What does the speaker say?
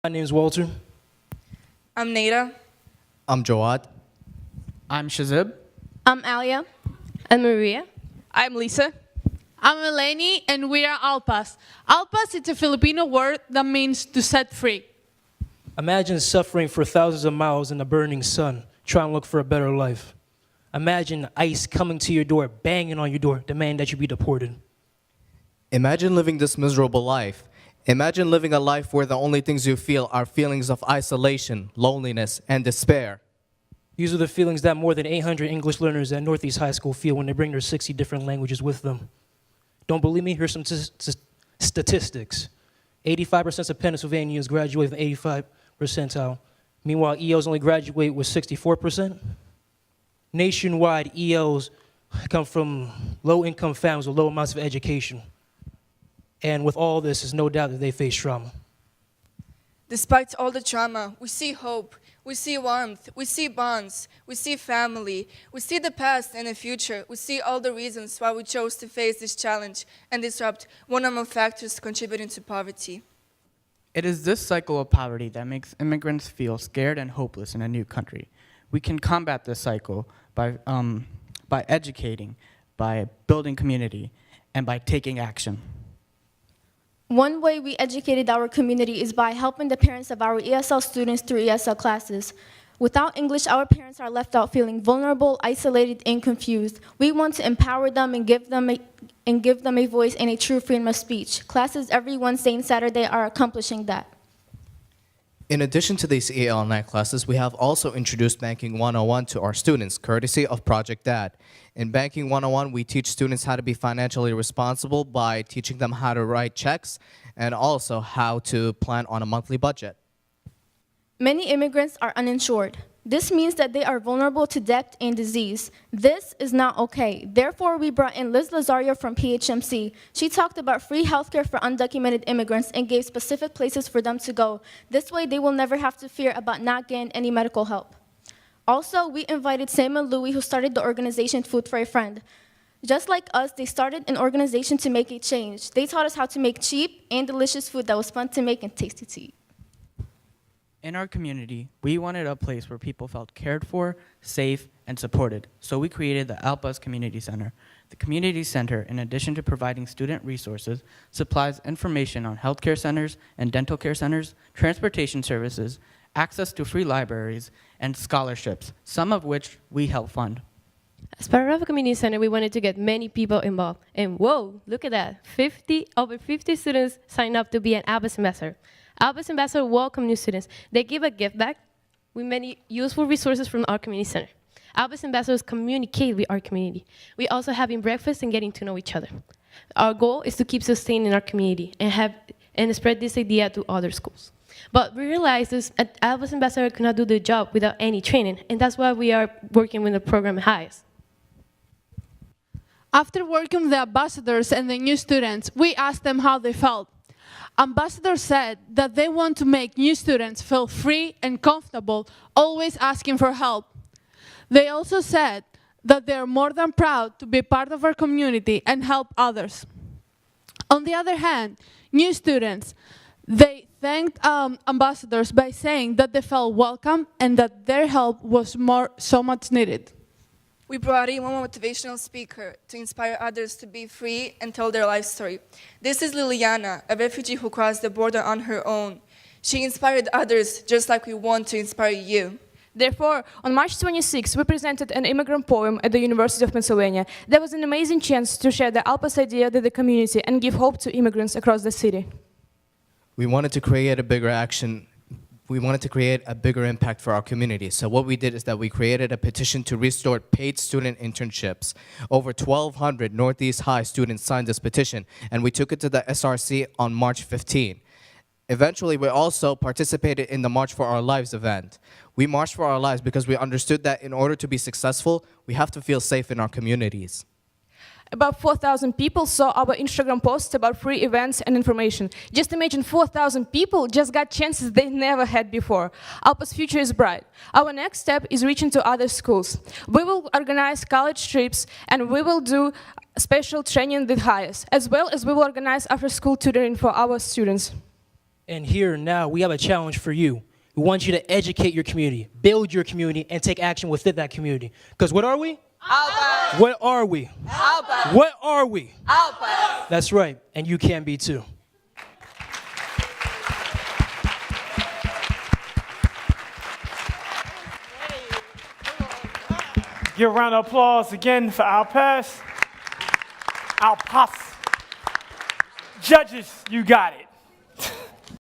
My name's Walter. I'm Nada. I'm Joad. I'm Shazib. I'm Alia. I'm Maria. I'm Lisa. I'm Eleni, and we are Alpas. Alpas is a Filipino word that means to set free. Imagine suffering for thousands of miles in the burning sun, trying to look for a better life. Imagine ICE coming to your door, banging on your door, demanding that you be deported. Imagine living this miserable life. Imagine living a life where the only things you feel are feelings of isolation, loneliness, and despair. These are the feelings that more than 800 English learners at Northeast High School feel when they bring their 60 different languages with them. Don't believe me? Here's some statistics. 85% of Pennsylvanians graduate with 85 percentile. Meanwhile, ELs only graduate with 64%. Nationwide, ELs come from low-income families with low amounts of education. And with all this, there's no doubt that they face trauma. Despite all the trauma, we see hope, we see warmth, we see bonds, we see family, we see the past and the future, we see all the reasons why we chose to face this challenge and disrupt one of the factors contributing to poverty. It is this cycle of poverty that makes immigrants feel scared and hopeless in a new country. We can combat this cycle by educating, by building community, and by taking action. One way we educated our community is by helping the parents of our ESL students through ESL classes. Without English, our parents are left out feeling vulnerable, isolated, and confused. We want to empower them and give them a voice and a true freedom of speech. Classes every Wednesday and Saturday are accomplishing that. In addition to these EL night classes, we have also introduced Banking 101 to our students, courtesy of Project Dad. In Banking 101, we teach students how to be financially responsible by teaching them how to write checks and also how to plan on a monthly budget. Many immigrants are uninsured. This means that they are vulnerable to debt and disease. This is not okay. Therefore, we brought in Liz Lazario from PHMC. She talked about free healthcare for undocumented immigrants and gave specific places for them to go. This way, they will never have to fear about not getting any medical help. Also, we invited Sam and Louie, who started the organization Food for a Friend. Just like us, they started an organization to make a change. They taught us how to make cheap and delicious food that was fun to make and tasty to eat. In our community, we wanted a place where people felt cared for, safe, and supported, so we created the Alpas Community Center. The Community Center, in addition to providing student resources, supplies information on healthcare centers and dental care centers, transportation services, access to free libraries, and scholarships, some of which we help fund. As part of a community center, we wanted to get many people involved. And whoa, look at that. Over 50 students signed up to be an Alpas ambassador. Alpas ambassador welcome new students. They give a gift back with many useful resources from our community center. Alpas ambassadors communicate with our community. We also having breakfast and getting to know each other. Our goal is to keep sustaining our community and spread this idea to other schools. But we realized this Alpas ambassador could not do the job without any training, and that's why we are working with the program HIAS. After working with the ambassadors and the new students, we asked them how they felt. Ambassadors said that they want to make new students feel free and comfortable, always asking for help. They also said that they are more than proud to be part of our community and help others. On the other hand, new students, they thanked ambassadors by saying that they felt welcome and that their help was so much needed. We brought in one motivational speaker to inspire others to be free and tell their life story. This is Liliana, a refugee who crossed the border on her own. She inspired others just like we want to inspire you. Therefore, on March 26, we presented an immigrant poem at the University of Pennsylvania. That was an amazing chance to share the Alpas idea to the community and give hope to immigrants across the city. We wanted to create a bigger impact for our community. So what we did is that we created a petition to restore paid student internships. Over 1,200 Northeast High students signed this petition, and we took it to the SRC on March 15. Eventually, we also participated in the March for Our Lives event. We marched for our lives because we understood that in order to be successful, we have to feel safe in our communities. About 4,000 people saw our Instagram posts about free events and information. Just imagine 4,000 people just got chances they never had before. Alpa's future is bright. Our next step is reaching to other schools. We will organize college trips and we will do special training with HIAS, as well as we will organize after-school tutoring for our students. And here now, we have a challenge for you. We want you to educate your community, build your community, and take action within that community. Because what are we? Alpas. What are we? Alpas. What are we? Alpas. That's right, and you can be too. Give a round of applause again for Alpas. Alpas. Judges, you got it.